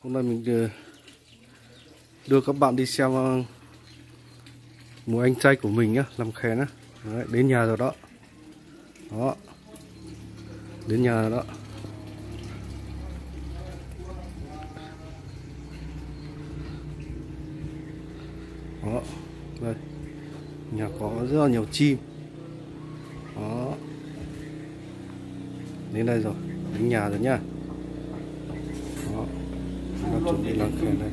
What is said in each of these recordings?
Hôm nay mình đưa các bạn đi xem mùa anh trai của mình nhá, làm khen á. Đấy, đến nhà rồi đó. Đó. Đến nhà rồi đó. Đó. Đây. Nhà có rất là nhiều chim. Đó. Đến đây rồi, đến nhà rồi nhá. Đó. Nó chuẩn bị làm khen đây.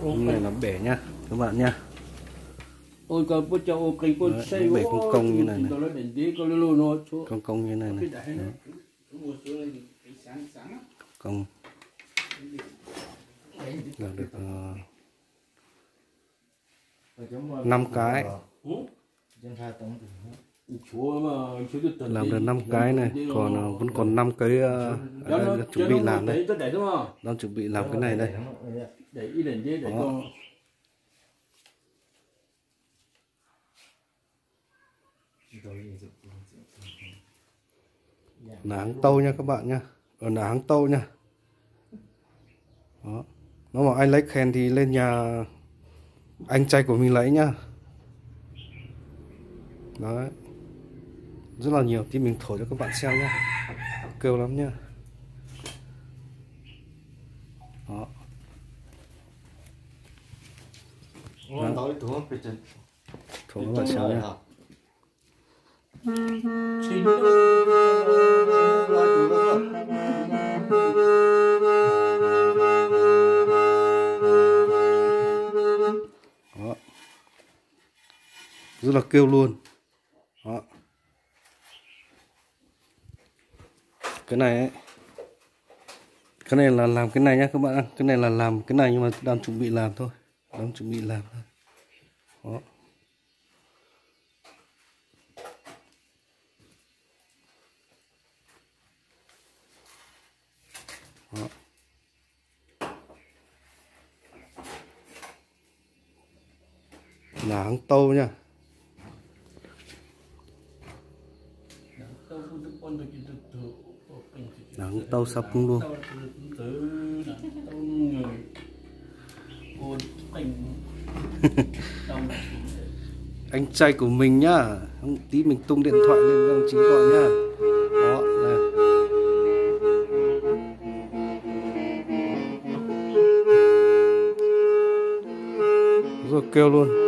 Hôm nay là bể nha các bạn nha. Ôi con bố cháu cây bố xây bể công công như này này, công công như này này. Công làm được 5 cái, làm được 5 cái này, còn vẫn còn 5 cái chuẩn bị làm đây, đang chuẩn bị làm cái này đây. Đó. Là háng tâu nha các bạn nha, ở là háng tâu nha. Đó. Nếu mà anh lấy khen thì lên nhà anh trai của mình lấy nhá. Đấy, rất là nhiều, tí mình thổi cho các bạn xem nhá, kêu lắm nhá. Đó. Thổi các bạn xem nhá. Đó. Rất là kêu luôn. Đó. Cái này ấy, cái này là làm cái này nhá các bạn, cái này là làm cái này nhưng mà đang chuẩn bị làm thôi, đang chuẩn bị làm thôi. Đó. Đó. Là háng tâu nha. Là háng tâu sắp luôn. Anh trai của mình nhá, tí mình tung điện thoại lên ông chí gọi nhá. Đó, này. Rồi kêu luôn.